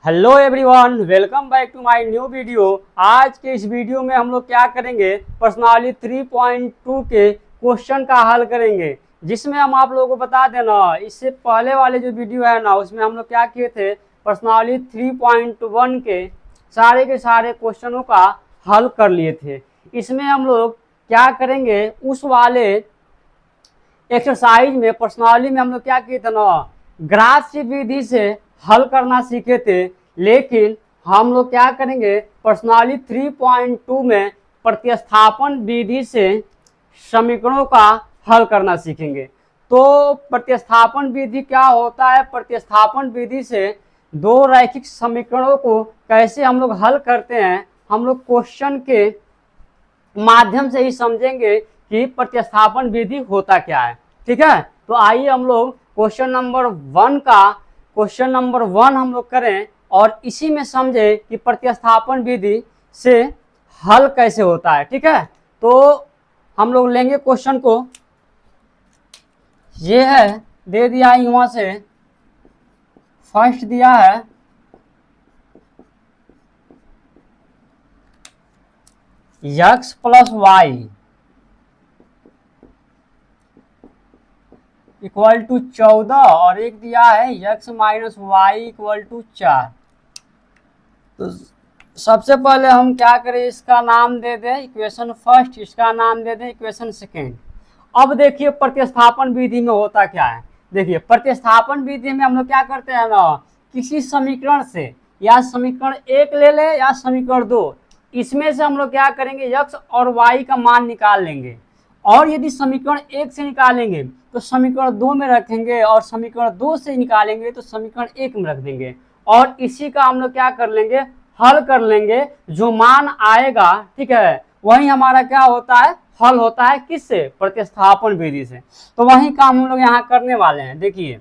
Hello everyone, welcome back to my new video. आज के इस वीडियो में हम लोग क्या करेंगे, प्रश्नावली 3.2 के क्वेश्चन का हल करेंगे, जिसमें हम आप लोगों को बता देना, इससे पहले वाले जो वीडियो है ना, उसमें हम लोग क्या किए थे, प्रश्नावली 3.1 के सारे क्वेश्चनों का हल कर लिए थे। इसमें हम लोग क्या करेंगे, उस वाले एक्सरसाइज में प्रश्नावली में हम लोग क्या किए थे ना, ग्राफ की विधि से हल करना सीखे थे। लेकिन हम लोग क्या करेंगे, प्रश्नावली 3.2 में प्रतिस्थापन विधि से समीकरणों का हल करना सीखेंगे। तो प्रतिस्थापन विधि क्या होता है, प्रतिस्थापन विधि से दो रैखिक समीकरणों को कैसे हम लोग हल करते हैं, हम लोग क्वेश्चन के माध्यम से ही समझेंगे कि प्रतिस्थापन विधि होता क्या है। ठीक है, तो आइए हम लोग क्वेश्चन नंबर 1 हम लोग करें और इसी में समझे कि प्रतिस्थापन विधि से हल कैसे होता है। ठीक है, तो हम लोग लेंगे क्वेश्चन को, ये है दे दिया है, यहाँ से फर्स्ट दिया है x plus y equal to 14 और एक दिया है x minus y equal to 4। तो सबसे पहले हम क्या करें, इसका नाम दे दें इक्वेशन फर्स्ट, इसका नाम दे दें इक्वेशन सेकेंड। अब देखिए प्रतिस्थापन विधि में होता क्या है। देखिए प्रतिस्थापन विधि में हम लोग क्या करते हैं ना, किसी समीकरण से या समीकरण 1 ले ले या समीकरण 2, इसमें से हम लोग क्या करेंगे, x और y का मान निकाल लेंगे। और यदि समीकरण 1 से निकालेंगे तो समीकरण 2 में रखेंगे, और समीकरण 2 से निकालेंगे तो समीकरण 1 में रख देंगे, और इसी का हम लोग क्या कर लेंगे, हल कर लेंगे। जो मान आएगा, ठीक है, वही हमारा क्या होता है, हल होता है। किससे, प्रतिस्थापन विधि से। तो वही काम हम लोग यहाँ करने वाले हैं। देखिए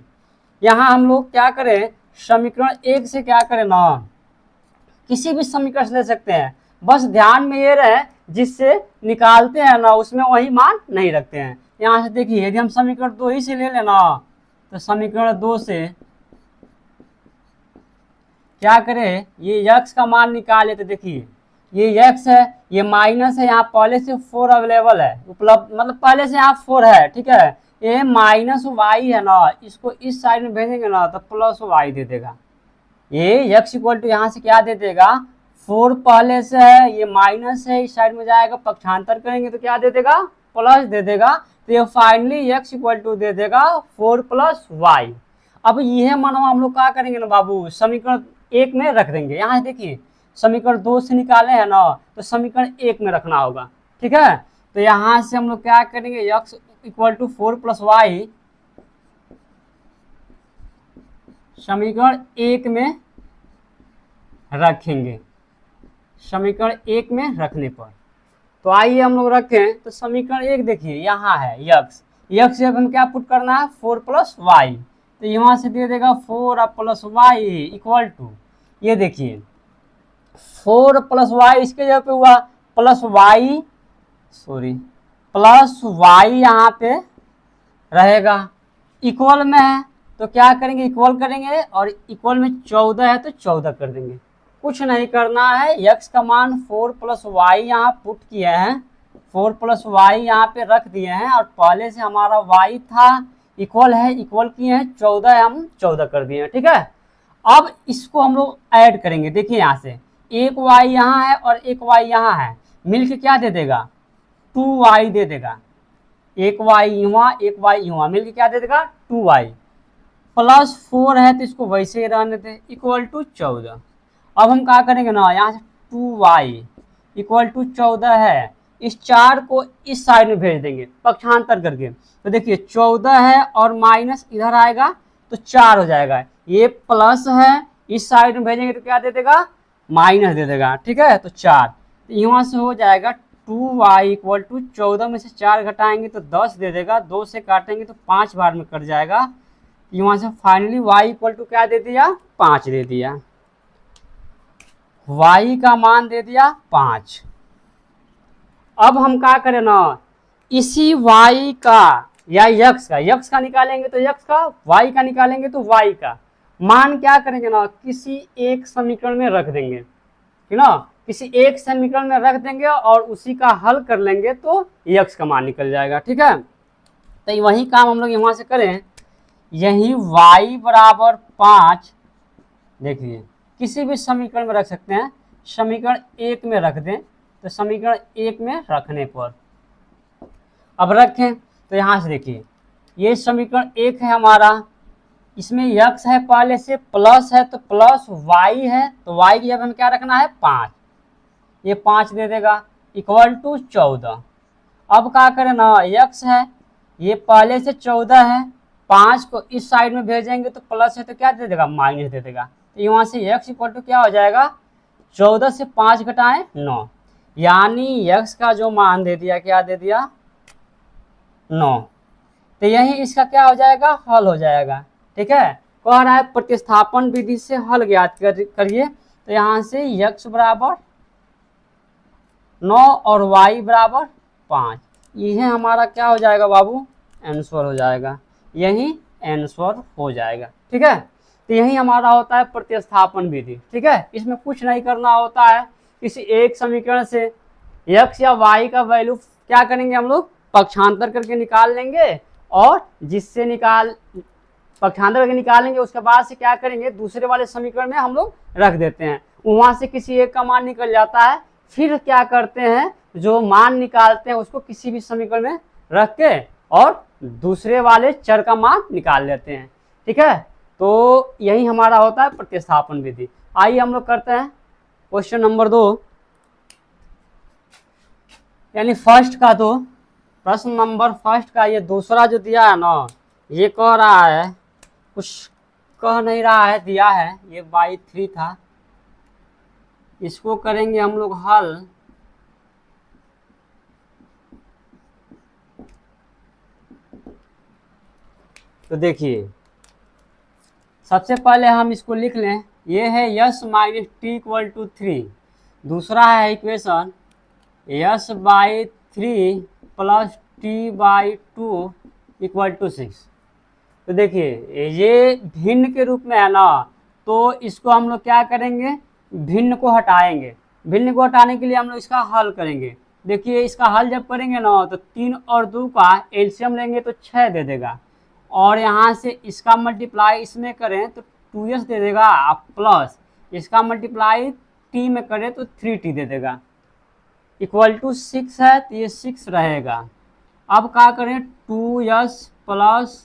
यहाँ हम लोग क्या करें, समीकरण 1 से क्या करें ना, किसी भी समीकरण से ले सकते हैं, बस ध्यान में ये रहे जिससे निकालते हैं ना उसमें वही मान नहीं रखते हैं। यहाँ से देखिए यदि हम समीकरण 2 ही से ले लेना, तो समीकरण 2 से क्या करें, ये x का मान निकाले। तो देखिए ये x है, ये माइनस है, यहाँ पहले से 4 अवेलेबल है, उपलब्ध, मतलब पहले से यहाँ 4 है। ठीक है, ये माइनस वाई है ना, इसको इस साइड में भेजेंगे ना तो प्लस वाई दे देगा। ये x इक्वल टू यहाँ से क्या दे देगा, 4 पहले से है, ये माइनस है, इस साइड में जाएगा, पक्षांतर करेंगे तो क्या दे देगा, प्लस दे देगा। तो ये फाइनली x इक्वल टू दे देगा 4 प्लस वाई। अब यह मानो हम लोग क्या करेंगे ना बाबू, समीकरण 1 में रख देंगे। यहाँ से देखिए समीकरण 2 से निकाले हैं ना, तो समीकरण 1 में रखना होगा। ठीक है, तो यहाँ से हम लोग क्या करेंगे, x equal to 4 plus y समीकरण 1 में रखेंगे। समीकरण 1 में रखने पर तो आइए हम लोग रखें। तो समीकरण 1 देखिए यहाँ है x जब हम क्या पुट करना है, 4 प्लस वाई, तो यहाँ से दे देगा 4 प्लस वाई इक्वल टू, ये देखिए 4 प्लस वाई, इसके जगह पे हुआ प्लस वाई, प्लस वाई यहाँ पे रहेगा, इक्वल में है तो क्या करेंगे, इक्वल करेंगे, और इक्वल में 14 है तो 14 कर देंगे। कुछ नहीं करना है, x का मान 4 प्लस वाई यहाँ पुट किए हैं, 4 प्लस वाई यहाँ पे रख दिए हैं, और पहले से हमारा y था, इक्वल है, इक्वल किए हैं, 14 है, हम 14 कर दिए हैं। ठीक है, अब इसको हम लोग ऐड करेंगे। देखिए यहाँ से एक y यहाँ है और एक y यहाँ है, मिलके क्या दे देगा, 2y दे देगा। एक y यहाँ, एक y यहाँ, मिलके क्या दे देगा, 2y प्लस 4 है तो इसको वैसे ही रहने दें, इक्वल टू 14। अब हम क्या करेंगे ना, यहाँ से 2y इक्वल टू 14 है, इस 4 को इस साइड में भेज देंगे पक्षांतर करके। तो देखिए 14 है और माइनस इधर आएगा तो 4 हो जाएगा, ये प्लस है, इस साइड में भेजेंगे तो क्या दे देगा, माइनस दे देगा। ठीक है, तो 4, तो यहाँ से हो जाएगा 2y इक्वल टू 14 में से 4 घटाएंगे तो 10 दे देगा, 2 से काटेंगे तो 5 बार में कट जाएगा। यहाँ से फाइनली y इक्वल टू क्या दे दिया, 5 दे दिया, y का मान दे दिया 5। अब हम क्या करें ना, इसी y का या x का निकालेंगे तो x का, y का निकालेंगे तो y का, मान क्या करेंगे ना, किसी एक समीकरण में रख देंगे, ठीक ना, किसी एक समीकरण में रख देंगे और उसी का हल कर लेंगे तो x का मान निकल जाएगा। ठीक है, तो वही काम हम लोग यहाँ से करें, यही y बराबर 5, देखिए किसी भी समीकरण में रख सकते हैं, समीकरण 1 में रख दें, तो समीकरण 1 में रखने पर अब रखें तो यहाँ से देखिए ये समीकरण 1 है हमारा, इसमें x है पहले से, प्लस है तो प्लस y है, तो y की जगह हमें क्या रखना है 5, ये 5 दे देगा इक्वल टू 14। अब क्या करें ना, x है ये पहले से 14 है, 5 को इस साइड में भेजेंगे तो प्लस है तो क्या दे देगा माइनस दे देगा, तो यहाँ से x इक्वल टू क्या हो जाएगा 14 से 5 घटाएं 9, यानी x का जो मान दे दिया क्या दे दिया 9, तो यही इसका क्या हो जाएगा हल हो जाएगा। ठीक है, कह रहा है प्रतिस्थापन विधि से हल ज्ञात करिए, तो यहाँ से x बराबर 9 और y बराबर 5, यह हमारा क्या हो जाएगा बाबू आंसर हो जाएगा, यही आंसर हो जाएगा। ठीक है, तो यही हमारा होता है प्रतिस्थापन विधि। ठीक है, इसमें कुछ नहीं करना होता है, किसी एक समीकरण से x या y का वैल्यू क्या करेंगे हम लोग पक्षांतर करके निकाल लेंगे, और जिससे पक्षांतर करके निकालेंगे उसके बाद से क्या करेंगे दूसरे वाले समीकरण में हम लोग रख देते हैं, वहां से किसी एक का मान निकल जाता है, फिर क्या करते हैं जो मान निकालते हैं उसको किसी भी समीकरण में रख के और दूसरे वाले चर का मान निकाल लेते हैं। ठीक है, तो यही हमारा होता है प्रतिस्थापन विधि। आइए हम लोग करते हैं क्वेश्चन नंबर 2, यानी फर्स्ट का, तो प्रश्न नंबर फर्स्ट का ये दूसरा जो दिया है ना, ये कह रहा है कुछ कह नहीं रहा है, दिया है ये बाई 3 था, इसको करेंगे हम लोग हल। तो देखिए सबसे पहले हम इसको लिख लें, ये है s minus t equal to 3, दूसरा है equation s by 3 plus t by 2 equal to 6। तो देखिए ये भिन्न के रूप में है ना, तो इसको हम लोग क्या करेंगे भिन्न को हटाएंगे, भिन्न को हटाने के लिए हम लोग इसका हल करेंगे। देखिए इसका हल जब करेंगे ना तो 3 और 2 का एलसीएम लेंगे तो 6 दे देगा, और यहाँ से इसका मल्टीप्लाई इसमें करें तो 2s दे देगा, प्लस इसका मल्टीप्लाई t में करें तो 3t दे देगा, इक्वल टू 6 है तो ये 6 रहेगा। अब क्या करें 2s plus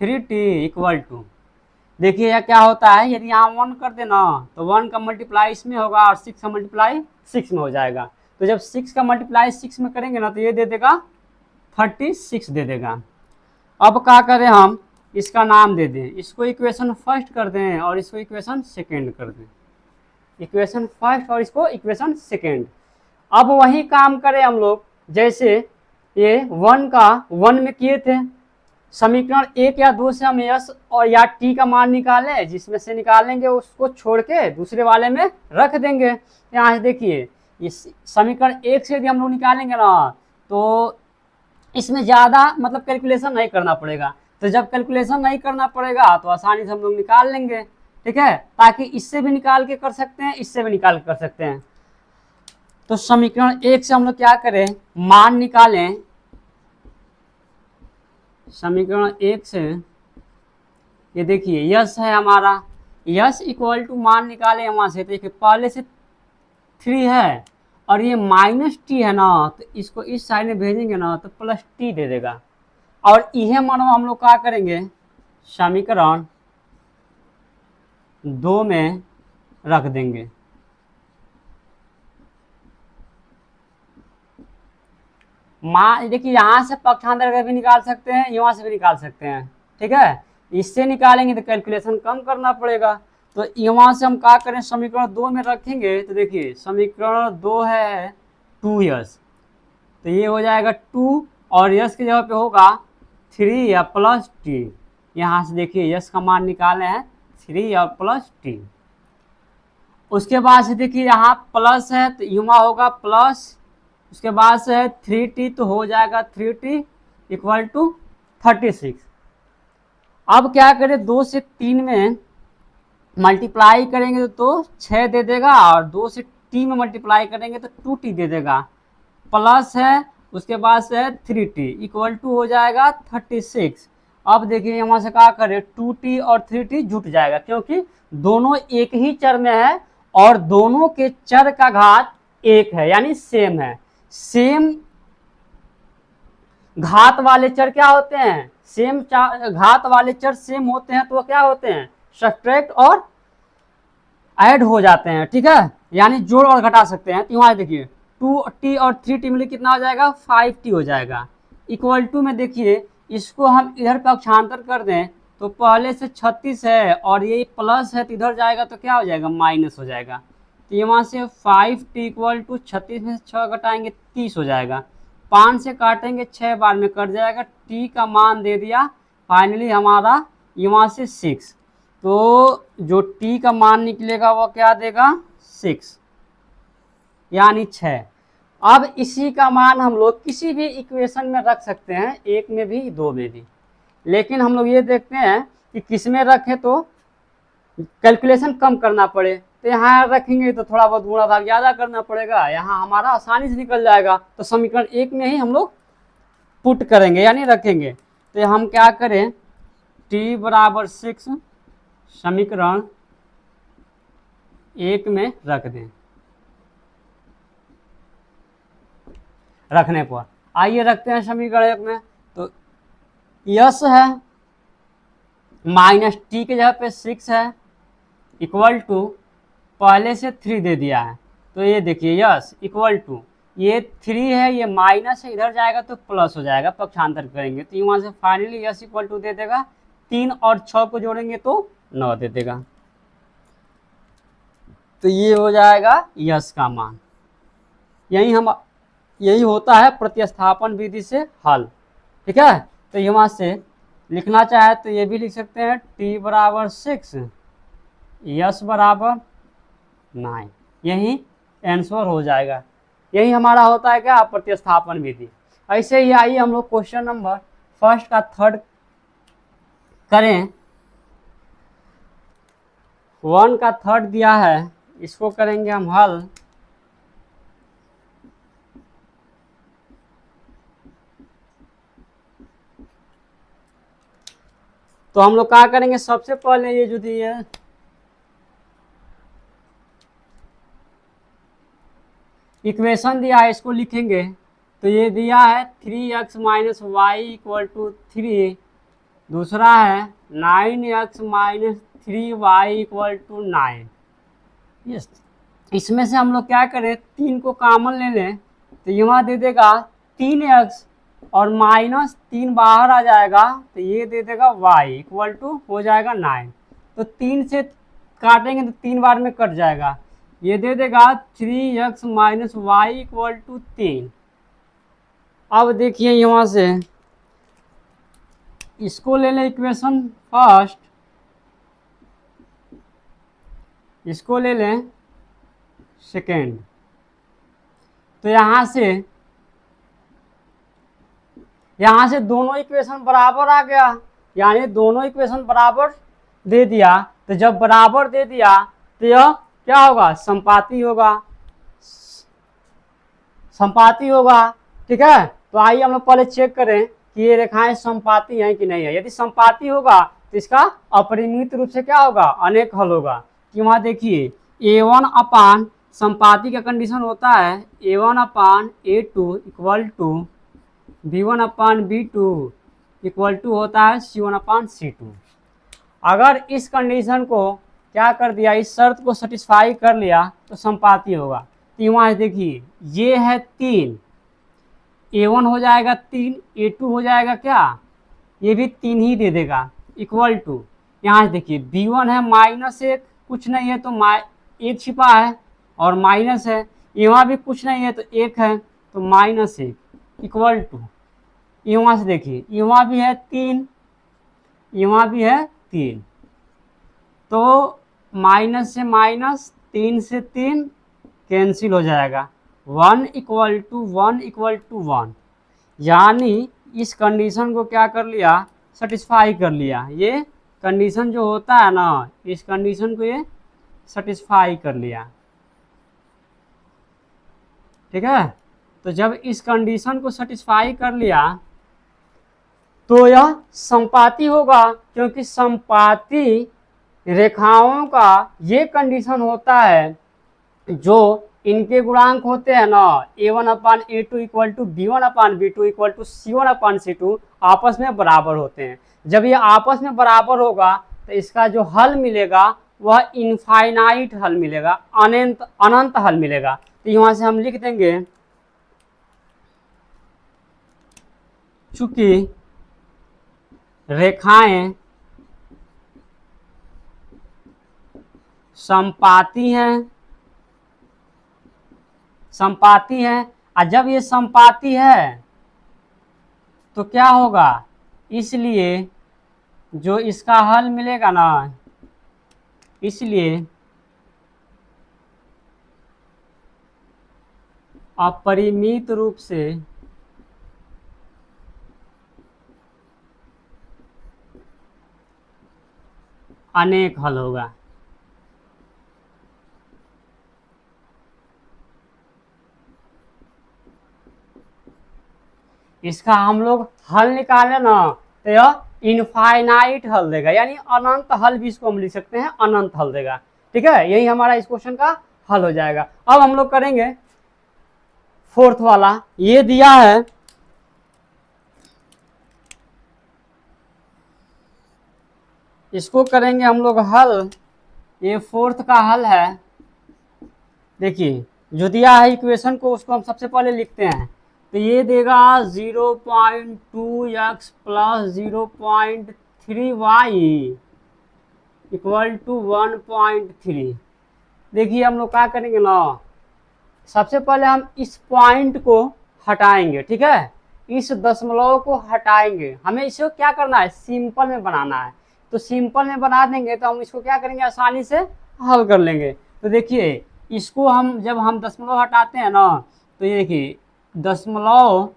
3t equal to, देखिए यह क्या होता है, यदि यहाँ 1 कर देना तो 1 का मल्टीप्लाई इसमें होगा और 6 का मल्टीप्लाई 6 में हो जाएगा, तो जब 6 का मल्टीप्लाई 6 में करेंगे ना तो ये दे देगा 36 दे देगा। अब क्या करें हम इसका नाम दे दें, इसको इक्वेशन फर्स्ट कर दें और इसको इक्वेशन सेकेंड कर दें, इक्वेशन फर्स्ट और इसको इक्वेशन सेकेंड। अब वही काम करें हम लोग जैसे ये 1 का 1 में किए थे, समीकरण 1 या 2 से हम यस और या टी का मान निकालें, जिसमें से निकालेंगे उसको छोड़ के दूसरे वाले में रख देंगे। यहाँ से देखिए इस समीकरण 1 से यदि हम लोग निकालेंगे ना तो इसमें ज़्यादा मतलब कैलकुलेशन नहीं करना पड़ेगा, तो जब कैलकुलेशन नहीं करना पड़ेगा तो आसानी से हम लोग निकाल लेंगे। ठीक है, ताकि इससे भी निकाल के कर सकते हैं, इससे भी निकाल के कर सकते हैं। तो समीकरण 1 से हम लोग क्या करें मान निकालें, समीकरण 1 से ये देखिए यस है हमारा, यस इक्वल टू मान निकाले वहाँ से, तो देखिए पहले से 3 है और ये माइनस टी है ना, तो इसको इस साइड में भेजेंगे ना तो प्लस टी दे देगा, और यह मानो हम लोग क्या करेंगे समीकरण 2 में रख देंगे। मान देखिए यहाँ से पक्षांतर करके भी निकाल सकते हैं, यहाँ से भी निकाल सकते हैं। ठीक है, इससे निकालेंगे तो कैलकुलेशन कम करना पड़ेगा, तो यहाँ से हम क्या करें समीकरण 2 में रखेंगे, तो देखिए समीकरण 2 है 2s, तो ये हो जाएगा 2 और यस की जगह पे होगा 3 या प्लस टी, यहाँ से देखिए यस का मान निकाले हैं 3 और प्लस टी। उसके बाद से देखिए यहाँ प्लस है तो यहाँ होगा प्लस, उसके बाद से है 3t तो हो जाएगा 3t इक्वल टू 36। अब क्या करें 2 से 3 में मल्टीप्लाई करेंगे तो 6 दे देगा, और 2 से टी में मल्टीप्लाई करेंगे तो 2t दे देगा, प्लस है उसके बाद से 3t इक्वल टू हो जाएगा 36। अब देखिए यहाँ से क्या करें, 2t और 3t जुट जाएगा क्योंकि दोनों एक ही चर में है और दोनों के चर का घात 1 है, यानी सेम है। सेम घात वाले चर क्या होते हैं, सेम घात वाले चर सेम होते हैं तो वो क्या होते हैं, सब्ट्रैक्ट और ऐड हो जाते हैं, ठीक है, यानी जोड़ और घटा सकते हैं। तो यहाँ देखिए 2t और 3t मिले कितना हो जाएगा, 5t हो जाएगा। इक्वल टू में देखिए इसको हम इधर पक्षांतर कर दें तो पहले से 36 है और ये प्लस है तो इधर जाएगा तो क्या हो जाएगा, माइनस हो जाएगा। तो यहाँ से 5t इक्वल टू 36 में से 6 घटाएंगे 30 हो जाएगा, 5 से काटेंगे 6 बार में कट जाएगा, t का मान दे दिया फाइनली हमारा यहाँ से 6। तो जो t का मान निकलेगा वो क्या देगा, 6 यानी 6। अब इसी का मान हम लोग किसी भी इक्वेशन में रख सकते हैं, 1 में भी 2 में भी, लेकिन हम लोग ये देखते हैं कि किस में रखें तो कैलकुलेशन कम करना पड़े। तो यहाँ रखेंगे तो थोड़ा बहुत गुणा भाग ज़्यादा करना पड़ेगा, यहाँ हमारा आसानी से निकल जाएगा। तो समीकरण 1 में ही हम लोग पुट करेंगे यानी रखेंगे। तो हम क्या करें, t बराबर 6 समीकरण 1 में रख दें। रखने पर आइए रखते हैं समीकरण 1 में, तो यस है माइनस टी के जगह पे 6 है इक्वल टू पहले से 3 दे दिया है। तो ये देखिए यस इक्वल टू ये 3 है, ये माइनस है, इधर जाएगा तो प्लस हो जाएगा, पक्षांतर करेंगे तो यहाँ से फाइनली यस इक्वल टू दे देगा, 3 और 6 को जोड़ेंगे तो 9 दे देगा। तो ये हो जाएगा यस का मान। यही होता है प्रतिस्थापन विधि से हल, ठीक है। तो यहाँ से लिखना चाहे तो ये भी लिख सकते हैं t बराबर 6 यस बराबर 9, यही आंसर हो जाएगा। यही हमारा होता है क्या, प्रतिस्थापन विधि। ऐसे ही आइए हम लोग क्वेश्चन नंबर 1 का 3 करें। 1 का 3 दिया है, इसको करेंगे हम हल। तो हम लोग क्या करेंगे, सबसे पहले ये जो दी है इक्वेशन दिया है इसको लिखेंगे। तो ये दिया है 3x minus y equal to 3, दूसरा है 9x minus 3y equal to 9। Yes, इसमें से हम लोग क्या करें, 3 को कॉमन ले लें तो यहाँ दे देगा 3x और माइनस 3 बाहर आ जाएगा तो ये दे देगा y इक्वल टू हो जाएगा 9। तो 3 से काटेंगे तो 3 बार में कट जाएगा, ये दे देगा 3x minus y equal to 3। अब देखिए यहाँ से इसको ले लें इक्वेशन फर्स्ट, इसको ले लें सेकेंड। तो यहाँ से दोनों इक्वेशन बराबर आ गया, यानी दोनों इक्वेशन बराबर दे दिया। तो जब बराबर दे दिया तो यह क्या होगा, संपाती होगा, संपाती होगा, ठीक है। तो आइए हम लोग पहले चेक करें कि ये रेखाएं संपाती हैं कि नहीं है। यदि संपाती होगा तो इसका अपरिमित रूप से क्या होगा, अनेक हल होगा। कि वहाँ देखिए a1 अपान संपाती का कंडीशन होता है a1 upon a2 equal to b1 upon b2 equal to होता है c1 अपान c2। अगर इस कंडीशन को क्या कर दिया, इस शर्त को सेटिस्फाई कर लिया तो संपाती होगा। तो यहाँ देखिए ये है 3, a1 हो जाएगा 3, a2 हो जाएगा क्या, ये भी 3 ही दे देगा इक्वल टू। यहाँ देखिए b1 है -1, कुछ नहीं है तो 1 छिपा है और माइनस है, यहाँ भी कुछ नहीं है तो 1 है तो -1 इक्वल टू। यहाँ से देखिए यहाँ भी है 3, यहाँ भी है 3, तो माइनस से माइनस, 3 से 3 कैंसिल हो जाएगा, 1 इक्वल टू 1 इक्वल टू 1। यानी इस कंडीशन को क्या कर लिया, सेटिस्फाई कर लिया। ये कंडीशन जो होता है ना, इस कंडीशन को ये सेटिस्फाई कर लिया, ठीक है। तो जब इस कंडीशन को सेटिस्फाई कर लिया तो यह संपाती होगा, क्योंकि संपाती रेखाओं का ये कंडीशन होता है जो इनके गुणांक होते हैं ना, a1/a2 equal to b1/b2 equal to c1/c2 आपस में बराबर होते हैं। जब ये आपस में बराबर होगा तो इसका जो हल मिलेगा वह इनफाइनाइट हल मिलेगा, अनंत अनंत हल मिलेगा। तो यहाँ से हम लिख देंगे, चूंकि रेखाएं संपाती हैं और जब ये संपाती है तो क्या होगा, इसलिए जो इसका हल मिलेगा ना, इसलिए अपरिमित रूप से अनेक हल होगा। इसका हम लोग हल निकाले ना तो यह इनफाइनाइट हल देगा, यानी अनंत हल भी इसको हम लिख सकते हैं, अनंत हल देगा, ठीक है। यही हमारा इस क्वेश्चन का हल हो जाएगा। अब हम लोग करेंगे फोर्थ वाला, ये दिया है इसको करेंगे हम लोग हल। ये फोर्थ का हल है। देखिए जो दिया है इक्वेशन को उसको हम सबसे पहले लिखते हैं, तो ये देगा 0.2x plus 0.3y equal to 1.3। देखिए हम लोग क्या करेंगे ना, सबसे पहले हम इस पॉइंट को हटाएंगे, ठीक है, इस दशमलव को हटाएंगे। हमें इसको क्या करना है, सिंपल में बनाना है। तो सिंपल में बना देंगे तो हम इसको क्या करेंगे, आसानी से हल कर लेंगे। तो देखिए इसको हम जब हम दशमलव हटाते हैं ना, तो ये देखिए दशमलव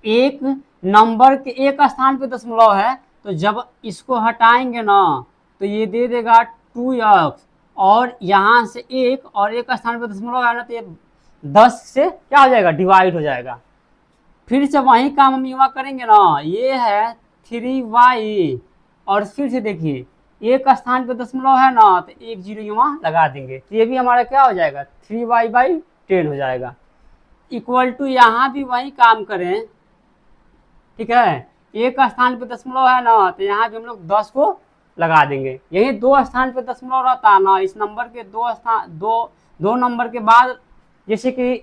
एक नंबर के एक स्थान पे दशमलव है, तो जब इसको हटाएंगे ना तो ये दे देगा 2x, और यहाँ से एक और एक स्थान पे दशमलव है ना, तो ये 10 से क्या हो जाएगा, डिवाइड हो जाएगा। फिर से वही काम हम युवा करेंगे ना, ये है 3y, और फिर से देखिए एक स्थान पे दशमलव है ना तो एक जीरो यहाँ लगा देंगे, तो ये भी हमारा क्या हो जाएगा, 3y/10 हो जाएगा। इक्वल टू यहाँ भी वही काम करें, ठीक है, एक स्थान पे दशमलव है ना तो यहाँ भी हम लोग 10 को लगा देंगे। यही दो स्थान पे दशमलव रहता है ना, इस नंबर के दो नंबर के बाद जैसे कि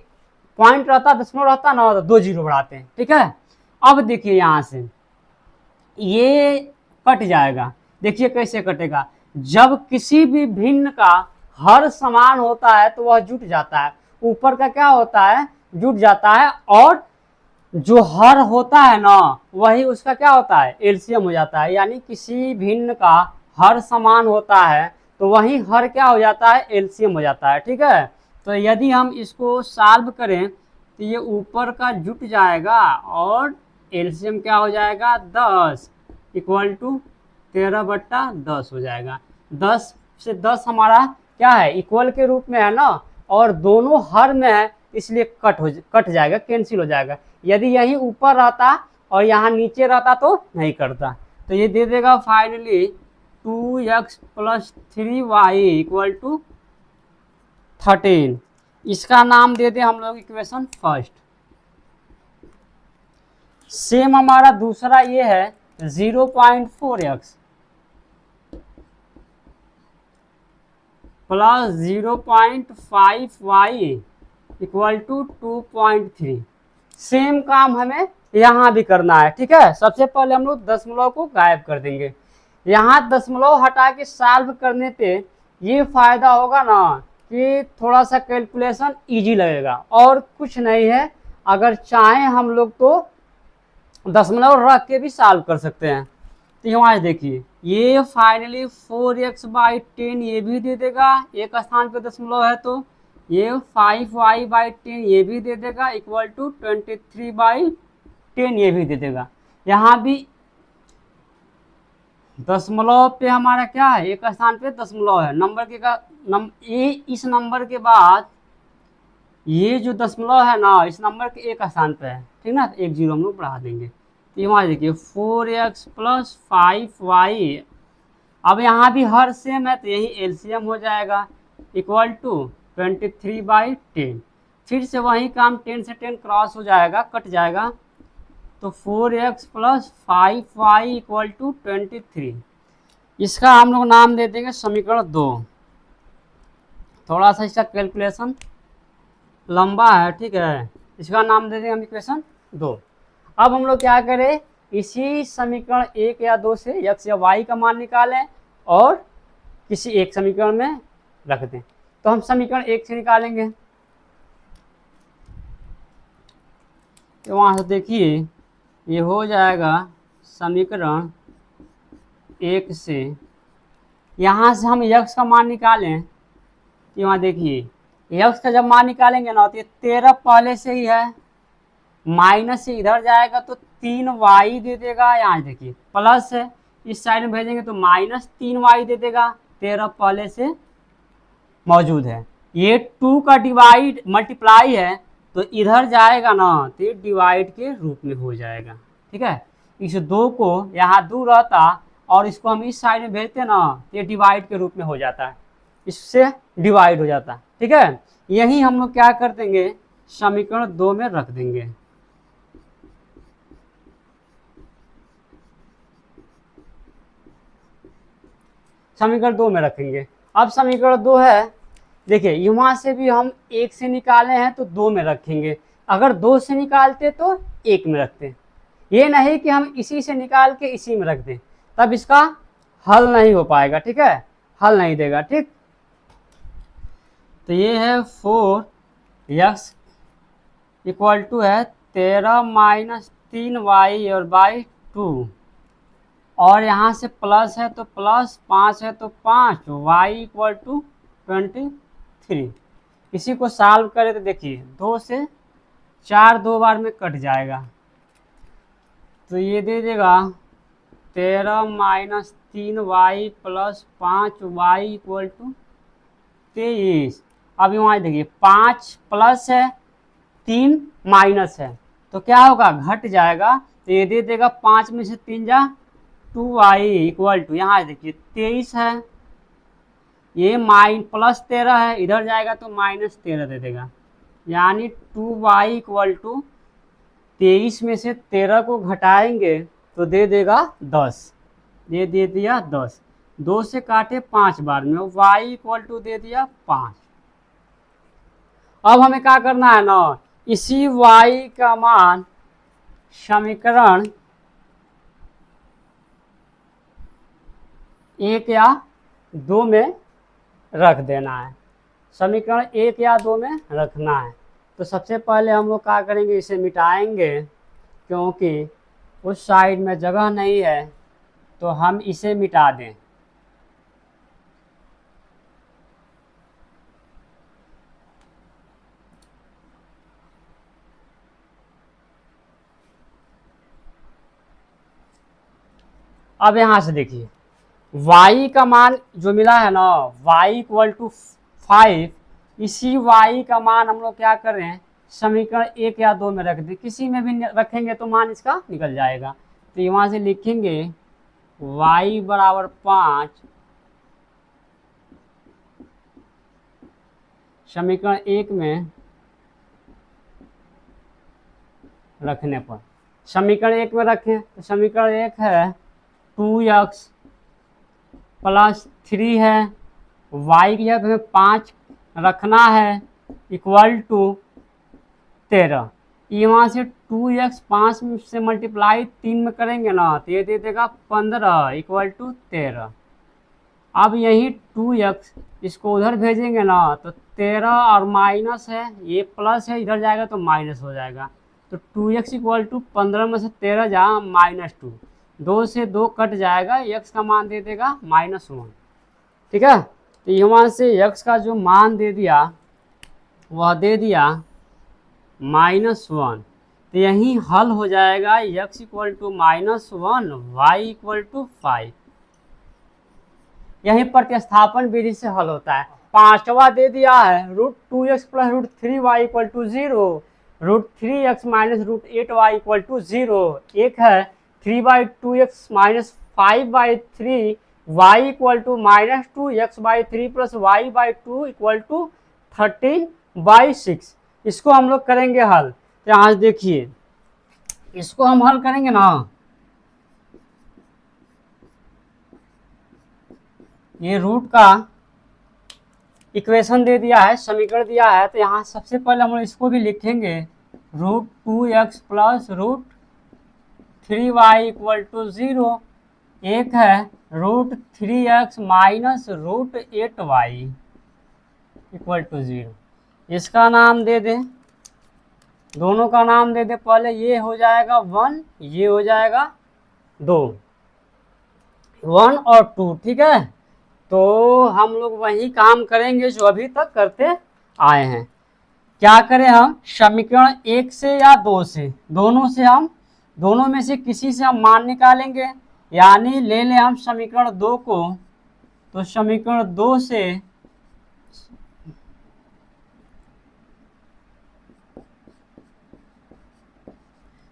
पॉइंट रहता, दशमलव रहता ना, तो 2 जीरो बढ़ाते हैं, ठीक है। अब देखिए यहाँ से ये कट जाएगा। देखिए कैसे कटेगा, जब किसी भी भिन्न का हर समान होता है तो वह जुट जाता है, ऊपर का क्या होता है, जुट जाता है, और जो हर होता है ना वही उसका क्या होता है, एलसीएम हो जाता है। यानी किसी भिन्न का हर समान होता है तो वही हर क्या हो जाता है, एलसीएम हो जाता है, ठीक है। तो यदि हम इसको सॉल्व करें तो ये ऊपर का जुट जाएगा और एलसीएम क्या हो जाएगा, 10 इक्वल टू 13/10 हो जाएगा। 10 से 10 हमारा क्या है, इक्वल के रूप में है ना, और दोनों हर में है, इसलिए कट जाएगा, कैंसिल हो जाएगा। यदि यही ऊपर रहता और यहाँ नीचे रहता तो नहीं करता। तो ये दे देगा finally 2x plus 3y equal to 13। इसका नाम दे दे हम लोग इक्वेशन फर्स्ट। सेम हमारा दूसरा ये है 0.4x plus 0.5y equal to 2.3। Same काम हमें यहाँ भी करना है, ठीक है। सबसे पहले हम लोग दशमलव को गायब कर देंगे। यहाँ दशमलव हटा के सॉल्व करने पे ये फायदा होगा ना कि थोड़ा सा कैलकुलेशन इजी लगेगा, और कुछ नहीं है। अगर चाहें हम लोग तो दशमलव रख के भी सॉल्व कर सकते हैं। तो यहाँ देखिए ये फाइनली 4x/10 ये भी दे देगा, एक स्थान पे दशमलव है तो ये 5y/10 ये भी दे देगा, इक्वल टू 23/10 ये भी दे देगा। यहाँ भी दशमलव पे हमारा क्या है, एक स्थान पे दशमलव है, नंबर के का ये इस नंबर के बाद ये जो दशमलव है ना, इस नंबर के एक स्थान पे है, ठीक ना, तो एक जीरो हम लोग बढ़ा देंगे। तो यहाँ देखिए 4x प्लस 5y, अब यहाँ भी हर सेम है तो यही एलसीएम हो जाएगा, इक्वल टू 23/10। फिर से वही काम, 10 से 10 क्रॉस हो जाएगा, कट जाएगा, तो 4x plus 5y equal to 23। इसका हम लोग नाम दे देंगे समीकरण 2। थोड़ा सा इसका कैलकुलेशन लंबा है, ठीक है, इसका नाम दे देंगे हम इक्वेशन 2। अब हम लोग क्या करें, इसी समीकरण 1 या 2 से x या y का मान निकालें और किसी एक समीकरण में रख दें। तो हम समीकरण 1 से निकालेंगे, तो वहाँ से देखिए ये हो जाएगा समीकरण 1 से, यहाँ से हम x का मान निकालें, तो यहाँ देखिए x का जब मान निकालेंगे ना तो ये 13 पहले से ही है, माइनस से इधर जाएगा तो 3y दे देगा, यहाँ देखिए प्लस है, इस साइड में भेजेंगे तो माइनस 3y दे देगा, 13 पहले से मौजूद है। ये 2 का डिवाइड मल्टीप्लाई है तो इधर जाएगा ना तो ये डिवाइड के रूप में हो जाएगा, ठीक है। इस 2 को यहाँ दूर रहता और इसको हम इस साइड में भेजते ना तो ये डिवाइड के रूप में हो जाता है, इससे डिवाइड हो जाता है, ठीक है। यही हम लोग क्या कर देंगे, समीकरण 2 में रख देंगे। समीकरण 2 में रखेंगे। अब समीकरण 2 है, देखिए यहाँ से भी हम 1 से निकाले हैं तो 2 में रखेंगे, अगर 2 से निकालते तो 1 में रखते, ये नहीं कि हम इसी से निकाल के इसी में रख दें, तब इसका हल नहीं हो पाएगा, ठीक है, हल नहीं देगा, ठीक। तो ये है 4x इक्वल टू है 13 माइनस 3y और बाई 2, और यहाँ से प्लस है तो प्लस, 5 है तो 5, y इक्वल टू 23। इसी को सॉल्व करें तो देखिए 2 से 4 2 बार में कट जाएगा, तो ये दे देगा 13 minus 3y plus 5y equal to 23। अब यहाँ देखिए 5 प्लस है 3 माइनस है तो क्या होगा, घट जाएगा, तो ये दे देगा 5 में से 3 जा 2y इक्वल टू, यहाँ देखिए 23 है, ये प्लस 13 है, इधर जाएगा तो माइनस 13 दे देगा, यानी 2y इक्वल टू 23 में से 13 को घटाएंगे तो दे देगा 10, ये दे दिया 10, 2 से काटे 5 बार में, y इक्वल टू दे दिया 5। अब हमें क्या करना है ना, इसी y का मान समीकरण 1 या 2 में रख देना है, समीकरण 1 या 2 में रखना है। तो सबसे पहले हम लोग क्या करेंगे, इसे मिटाएंगे, क्योंकि उस साइड में जगह नहीं है तो हम इसे मिटा दें। अब यहाँ से देखिए y का मान जो मिला है ना, y इक्वल टू 5, इसी y का मान हम लोग क्या कर रहे हैं, समीकरण 1 या 2 में रख दें, किसी में भी रखेंगे तो मान इसका निकल जाएगा। तो यहाँ से लिखेंगे y बराबर 5 समीकरण 1 में रखने पर, समीकरण 1 में रखें तो समीकरण 1 है 2x प्लस 3 है, y की जगह हमें 5 रखना है इक्वल टू 13, यहाँ से 2x 5 से मल्टीप्लाई 3 में करेंगे ना तो ये दे देगा 15 इक्वल टू 13। अब यही 2x इसको उधर भेजेंगे ना तो 13 और माइनस है, ये प्लस है, इधर जाएगा तो माइनस हो जाएगा, तो 2x इक्वल टू 15 में से 13 जहाँ -2, 2 से 2 कट जाएगा, x का मान दे देगा -1, ठीक है। तो यहाँ से x का जो मान दे दिया वह दे दिया -1, तो यही हल हो जाएगा, x equal to -1 y equal to 5। यही प्रतिस्थापन विधि से हल होता है। पांचवा दे दिया है √2x plus √3y equal to 0, √3x minus √8y equal to 0। एक है 3/2x minus 5/3 y equal to -2x/3 plus y/2 equal to 13/6। इसको हम लोग करेंगे हल। तो यहाँ देखिए इसको हम हल करेंगे ना, ये रूट का इक्वेशन दे दिया है, समीकरण दिया है, तो यहाँ सबसे पहले हम लोग इसको भी लिखेंगे √2x plus √3y equal to 0। एक है √3x minus √8y equal to 0। इसका नाम दे दे, दोनों का नाम दे दे। पहले ये हो जाएगा 1, ये हो जाएगा 2, 1 और 2, ठीक है। तो हम लोग वही काम करेंगे जो अभी तक करते आए हैं। क्या करें हम, समीकरण 1 से या 2 से, दोनों से हम, दोनों में से किसी से हम मान निकालेंगे। यानी ले लें हम समीकरण 2 को, तो समीकरण 2 से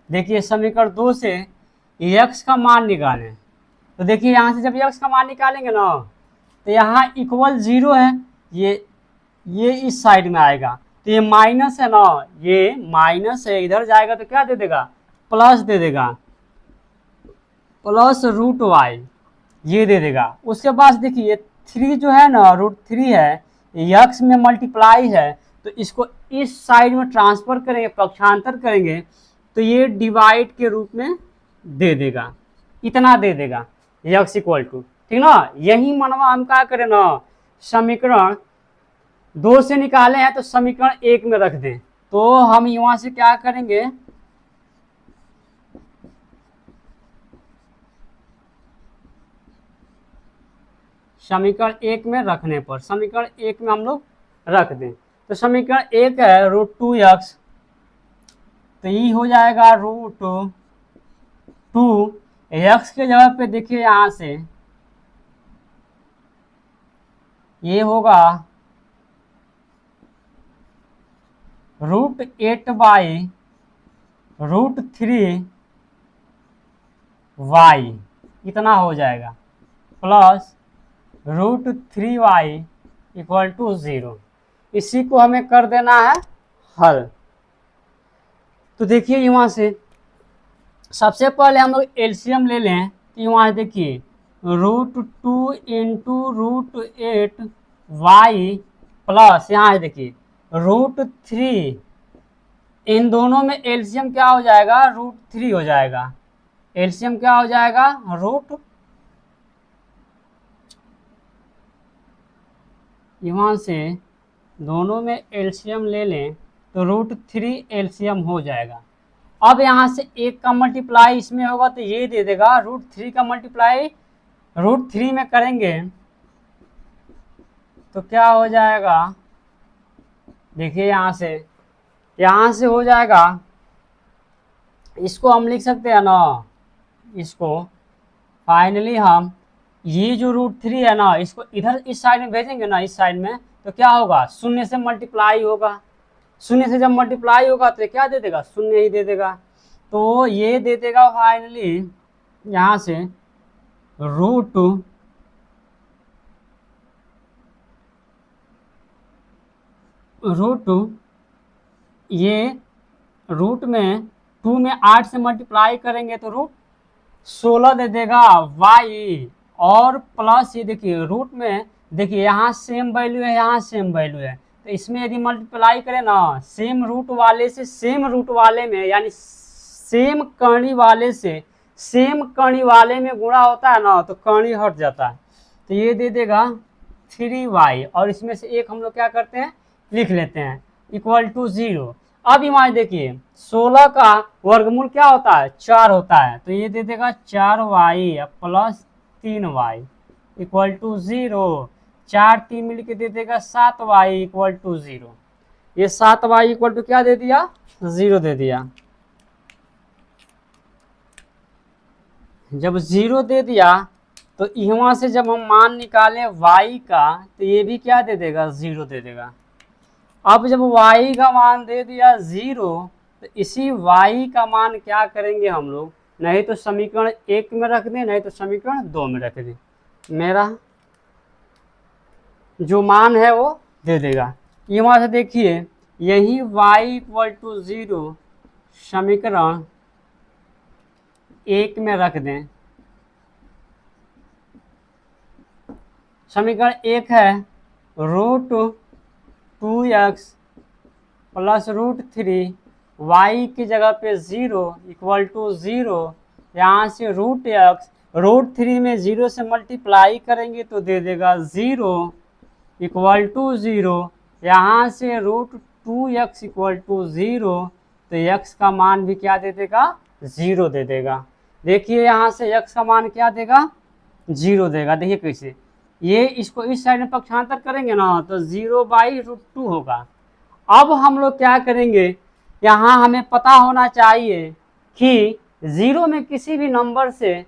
देखिए समीकरण 2 से x का मान निकालें। तो देखिए यहाँ से जब x का मान निकालेंगे ना, तो यहाँ इक्वल 0 है, ये इस साइड में आएगा, तो ये माइनस है ना, ये माइनस है, इधर जाएगा तो क्या दे देगा, प्लस दे देगा, प्लस √y ये दे देगा। उसके बाद देखिए 3 जो है ना, √3 है, x में मल्टीप्लाई है, तो इसको इस साइड में ट्रांसफर करेंगे, पक्षांतर करेंगे, तो ये डिवाइड के रूप में दे देगा, इतना दे देगा x इक्वल टू, ठीक ना। यही मनवा हम क्या करें ना, समीकरण 2 से निकाले हैं तो समीकरण 1 में रख दें। तो हम यहाँ से क्या करेंगे, समीकरण 1 में रखने पर, समीकरण 1 में हम लोग रख दें। तो समीकरण 1 है √2x, तो ये हो जाएगा √2, x के जगह पे देखिए यहाँ से ये होगा √8/√3y इतना हो जाएगा, प्लस √3y इक्वल टू 0। इसी को हमें कर देना है हल। तो देखिए यहाँ से सबसे पहले हम लोग एलसीएम ले लें। तो यहाँ देखिए √2 इंटू √8y प्लस यहाँ देखिए √3, इन दोनों में एलसीएम क्या हो जाएगा, √3 हो जाएगा। एलसीएम क्या हो जाएगा, यहाँ से दोनों में एलसीएम ले लें तो √3 एलसीएम हो जाएगा। अब यहाँ से 1 का मल्टीप्लाई इसमें होगा तो ये दे देगा, √3 का मल्टीप्लाई √3 में करेंगे तो क्या हो जाएगा, देखिए यहाँ से हो जाएगा, इसको हम लिख सकते हैं ना, इसको फाइनली हम ये जो √3 है ना, इसको इधर इस साइड में भेजेंगे ना, इस साइड में, तो क्या होगा, 0 से मल्टीप्लाई होगा। 0 से जब मल्टीप्लाई होगा तो क्या दे देगा, 0 ही दे देगा। तो ये दे देगा फाइनली यहाँ से √2 ये रूट में 2 में 8 से मल्टीप्लाई करेंगे तो √16 दे देगा y, और प्लस ये देखिए रूट में देखिए यहाँ सेम वैल्यू है, यहाँ सेम वैल्यू है, तो इसमें यदि मल्टीप्लाई करें ना, सेम रूट वाले से सेम रूट वाले में, यानी सेम कर्ण वाले से सेम कर्ण वाले में गुणा होता है ना, तो कर्ण हट जाता है। तो ये दे देगा 3y, और इसमें से एक हम लोग क्या करते हैं, लिख लेते हैं, इक्वल टू 0। अब यहाँ देखिए 16 का वर्गमूल क्या होता है, 4 होता है, तो ये दे देगा 4y plus 3y equal to 0। 4 3 मिल के दे देगा 7y इक्वल टू 0। ये 7y इक्वल टू क्या दे दिया, 0 दे दिया। जब 0 दे दिया तो यहाँ से जब हम मान निकालें y का तो ये भी क्या दे देगा, 0 दे देगा। अब जब y का मान दे दिया 0 तो इसी y का मान क्या करेंगे हम लोग, नहीं तो समीकरण 1 में रख दें, नहीं तो समीकरण 2 में रख दें, मेरा जो मान है वो दे देगा। यहाँ से देखिए यही y = 0 समीकरण 1 में रख दें। समीकरण 1 है √2x + √3 y की जगह पे 0 = 0। यहाँ से √3 में 0 से मल्टीप्लाई करेंगे तो दे देगा 0 = 0। यहाँ से √2x = 0 तो x का मान भी क्या दे देगा, 0 दे देगा। देखिए यहाँ से x का मान क्या देगा, 0 देगा। देखिए कैसे, ये इसको इस साइड में पक्षांतर करेंगे ना तो 0/√2 होगा। अब हम लोग क्या करेंगे, यहाँ हमें पता होना चाहिए कि 0 में किसी भी नंबर से,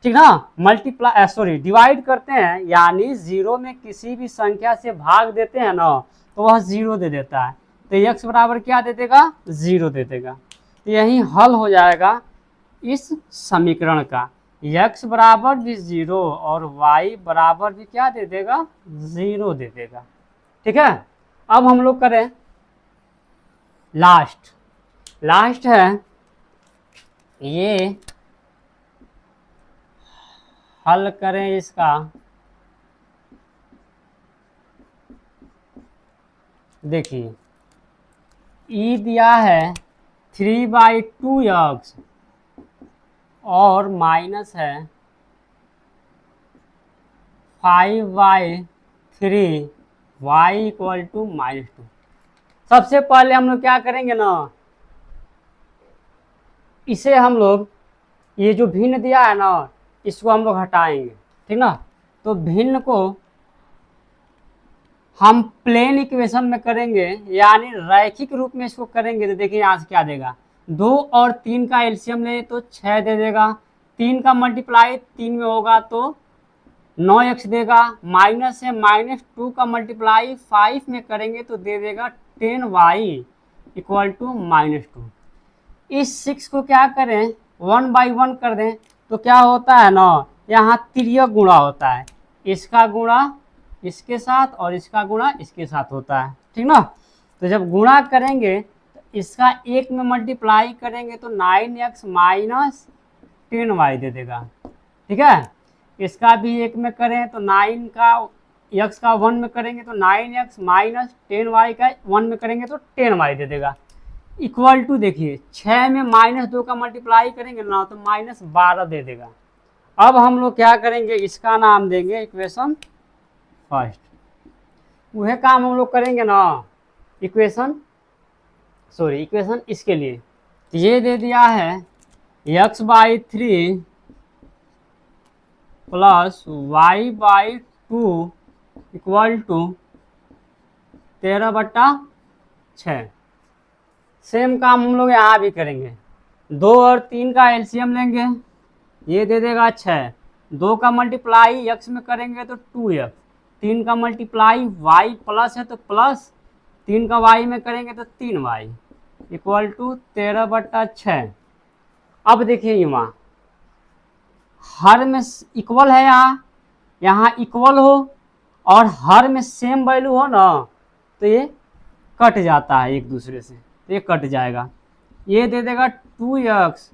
ठीक ना, डिवाइड करते हैं, यानी 0 में किसी भी संख्या से भाग देते हैं ना तो वह 0 दे देता है। तो x बराबर क्या दे देगा, 0 दे देगा। तो यही हल हो जाएगा इस समीकरण का, x बराबर भी 0 और y बराबर भी क्या दे देगा, 0 दे देगा। ठीक है, अब हम लोग करें लास्ट है ये, हल करें इसका। देखिए e दिया है 3/2x और माइनस है 5/3 y = -2। सबसे पहले हम लोग क्या करेंगे ना, इसे हम लोग, ये जो भिन्न दिया है ना इसको हम लोग हटाएंगे, ठीक ना। तो भिन्न को हम प्लेन इक्वेशन में करेंगे, यानी रैखिक रूप में इसको करेंगे। तो देखिए यहाँ से क्या देगा, 2 और 3 का एलसीएम ले तो 6 दे देगा, 3 का मल्टीप्लाई 3 में होगा तो 9x देगा, माइनस है -2 का मल्टीप्लाई 5 में करेंगे तो दे देगा 10y = -2। इस 6 को क्या करें, 1/1 कर दें तो क्या होता है ना, यहाँ तिर्यक गुणा होता है, इसका गुणा इसके साथ और इसका गुणा इसके साथ होता है, ठीक ना। तो जब गुणा करेंगे तो इसका 1 में मल्टीप्लाई करेंगे तो 9x - 10y दे देगा, ठीक है। इसका भी 1 में करें तो 9 का x का 1 में करेंगे तो 9x - 10y का 1 में करेंगे तो 10y दे देगा। इक्वल टू देखिए 6 में -2 का मल्टीप्लाई करेंगे ना तो -12 दे देगा। अब हम लोग क्या करेंगे, इसका नाम देंगे इक्वेशन फर्स्ट। वह काम हम लोग करेंगे ना, इक्वेशन इसके लिए। तो ये दे दिया है x/3 + y/2 = 13/6। सेम काम हम लोग यहाँ भी करेंगे। 2 और 3 का एलसीएम लेंगे, ये दे देगा 6। 2 का मल्टीप्लाई x में करेंगे तो 2x, 3 का मल्टीप्लाई y प्लस है तो प्लस, 3 का y में करेंगे तो 3y = 13/6। अब देखिए यहाँ हर में इक्वल है, यहाँ इक्वल हो और हर में सेम वैल्यू हो ना तो ये कट जाता है एक दूसरे से, तो ये कट जाएगा। ये दे देगा 2x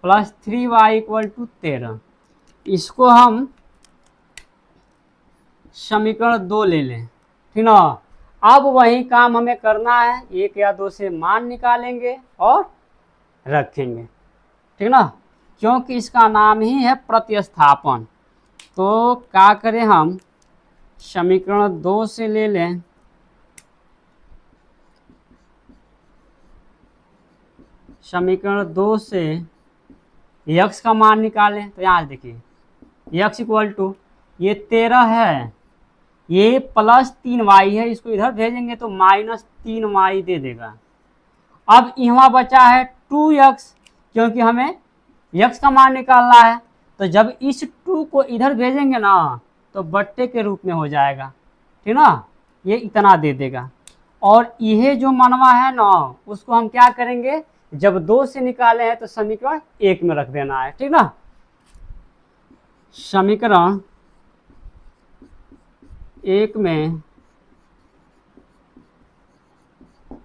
+ 3y = 13। इसको हम समीकरण 2 ले लें, ठीक ना। अब वही काम हमें करना है, 1 या 2 से मान निकालेंगे और रखेंगे, ठीक ना, क्योंकि इसका नाम ही है प्रतिस्थापन। तो क्या करें, हम समीकरण 2 से ले लें, समीकरण 2 से x का मान निकालें। तो यहाँ देखिए x = ये 13 है, ये +3y है, इसको इधर भेजेंगे तो -3y दे देगा। अब यहाँ बचा है 2x, क्योंकि हमें x का मान निकालना है। तो जब इस 2 2 को इधर भेजेंगे ना तो बट्टे के रूप में हो जाएगा, ठीक ना, ये इतना दे देगा। और यह जो मनवा है ना उसको हम क्या करेंगे, जब 2 से निकाले हैं तो समीकरण 1 में रख देना है, ठीक ना। समीकरण 1 में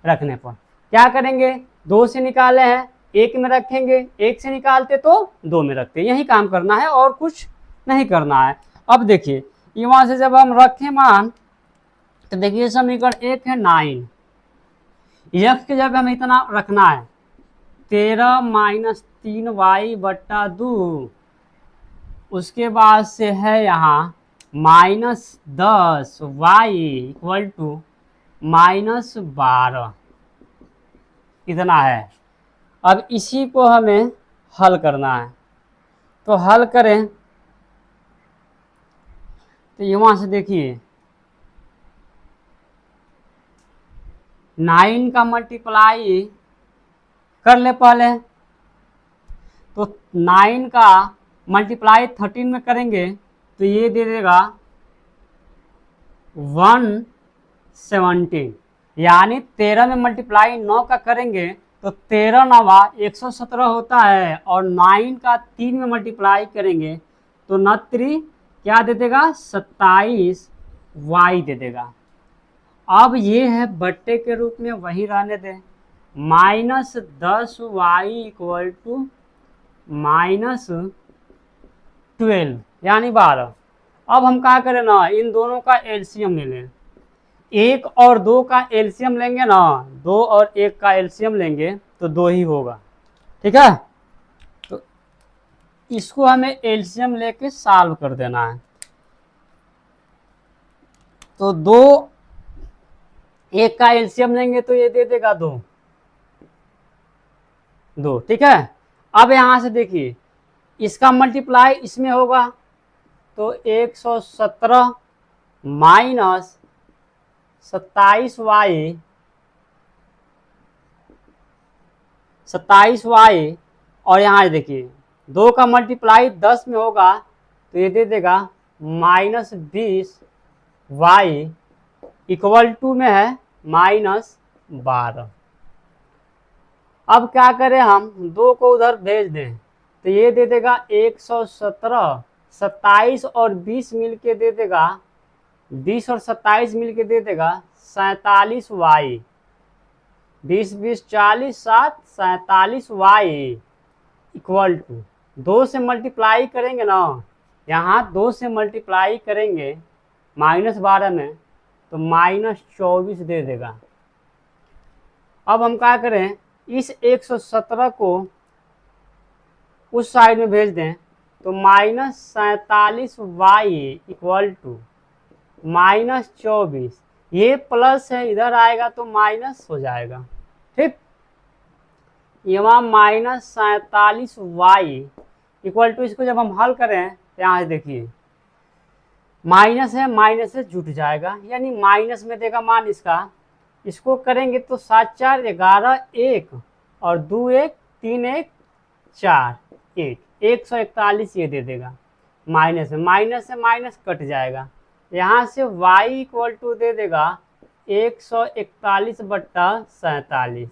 रखने पर क्या करेंगे, 2 से निकाले हैं 1 में रखेंगे, 1 से निकालते तो 2 में रखते, यही काम करना है और कुछ नहीं करना है। अब देखिए यहाँ से जब हम रखें मान तो देखिए समीकरण 1 है 9, यक्स की जगह हमें इतना रखना है 13 - 3y बट्टा 2, उसके बाद से है यहाँ -10y इक्वल टू -12 इतना है। अब इसी को हमें हल करना है, तो हल करें तो यहाँ से देखिए 9 का मल्टीप्लाई कर ले पहले, तो 9 का मल्टीप्लाई 13 में करेंगे तो ये दे देगा 117, यानी 13 में मल्टीप्लाई 9 का करेंगे तो 13 9 117 होता है, और 9 का 3 में मल्टीप्लाई करेंगे तो 9 क्या दे देगा 27y दे देगा। अब ये है बट्टे के रूप में, वही रहने दें, -10y इक्वल टू -12 यानी 12। अब हम क्या करें ना, इन दोनों का एलसीएम ले लें, 1 और 2 का एलसीएम लेंगे ना, 2 और 1 का एलसीएम लेंगे तो 2 ही होगा, ठीक है। तो इसको हमें एलसीएम लेके सॉल्व कर देना है, तो 2 1 का एलसीएम लेंगे तो ये दे देगा 2, ठीक है। अब यहाँ से देखिए इसका मल्टीप्लाई इसमें होगा तो 117 माइनस 27y और यहाँ देखिए 2 का मल्टीप्लाई 10 में होगा तो ये दे देगा -20y इक्वल टू में है -12। अब क्या करें हम, 2 को उधर भेज दें तो ये दे देगा 117, 27 और 20 मिल के दे देगा, 20 और 27 मिल के दे देगा 47y, 20 20 40 7 47y इक्वल टू 2 से मल्टीप्लाई करेंगे ना, यहाँ 2 से मल्टीप्लाई करेंगे -12 में तो -24 दे देगा। अब हम क्या करें, इस 117 को उस साइड में भेज दें तो -47y इक्वल टू -24, ये प्लस है इधर आएगा तो माइनस हो जाएगा, ठीक। यहाँ -47y इक्वल टू, इसको जब हम हल करें तो यहाँ से देखिए माइनस है, माइनस से जुट जाएगा, यानी माइनस में देगा मान इसका, इसको करेंगे तो 7 4 11 1 और 2 1 3 1 4 1 141 ये दे देगा, माइनस है, माइनस से माइनस कट जाएगा, यहाँ से y इक्वल टू दे देगा 141/47,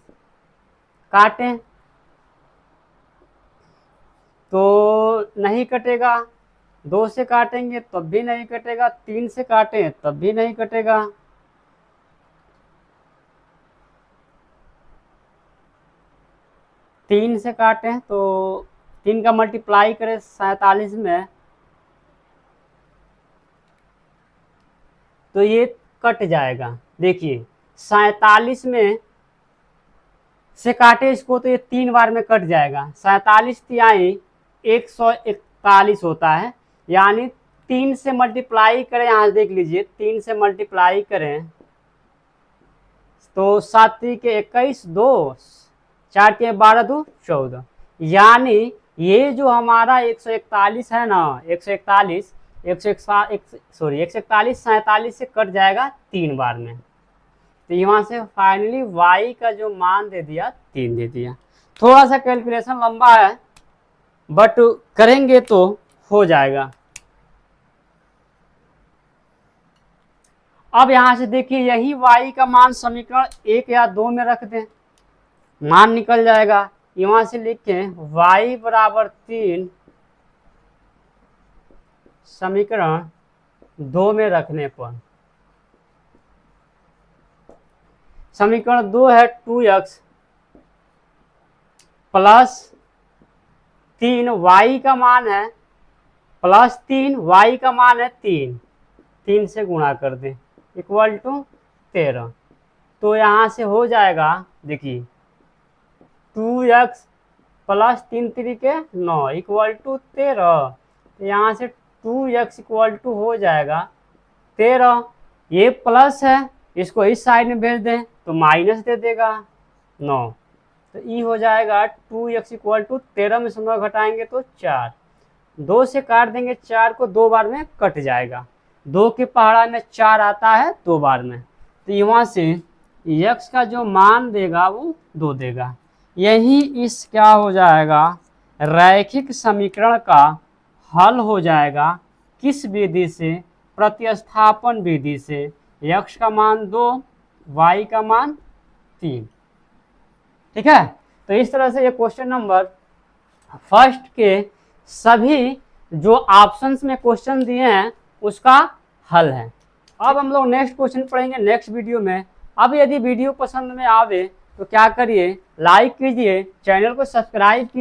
काटें तो नहीं कटेगा, 2 से काटेंगे तब भी नहीं कटेगा, 3 से काटें तब भी नहीं कटेगा, 3 से काटें तो 3 का मल्टीप्लाई करें 47 में तो ये कट जाएगा। देखिए 47 में से काटे इसको तो ये 3 बार में कट जाएगा, 47 तिहाई 141 होता है, यानी 3 से मल्टीप्लाई करें, यहाँ देख लीजिए 3 से मल्टीप्लाई करें तो 7 के 21 2 4 के 12 2 14, यानी ये जो हमारा 141 है ना, 141 47 से कट जाएगा 3 बार में, तो यहाँ से फाइनली y का जो मान दे दिया 3 दे दिया। थोड़ा सा कैलकुलेशन लंबा है बट करेंगे तो हो जाएगा। अब यहाँ से देखिए यही y का मान समीकरण 1 या 2 में रख दें, मान निकल जाएगा। यहाँ से लिखें y बराबर 3 समीकरण 2 में रखने पर, समीकरण 2 है 2x प्लस 3 y का मान है प्लस 3 y का मान है 3 से गुणा कर दें इक्वल टू 13। तो यहाँ से हो जाएगा देखिए 2x प्लस 3 तरीके 9 इक्वल टू 13। तो यहाँ से 2x इक्वल टू हो जाएगा 13। ये प्लस है, इसको इस साइड में भेज दें तो माइनस दे देगा 9। तो ई हो जाएगा 2x इक्वल टू 13 में से 9 घटाएंगे तो 4, 2 से काट देंगे, 4 को 2 बार में कट जाएगा, 2 के पहाड़ा में 4 आता है 2 बार में। तो यहाँ से x का जो मान देगा वो 2 देगा। यही इस क्या हो जाएगा रैखिक समीकरण का हल हो जाएगा। किस विधि से? प्रतिस्थापन विधि से। x का मान 2, y का मान 3। ठीक है, तो इस तरह से ये क्वेश्चन नंबर फर्स्ट के सभी जो ऑप्शंस में क्वेश्चन दिए हैं उसका हल है। अब हम लोग नेक्स्ट क्वेश्चन पढ़ेंगे नेक्स्ट वीडियो में। अब यदि वीडियो पसंद में आवे तो क्या करिए, लाइक कीजिए, चैनल को सब्सक्राइब कीजिए।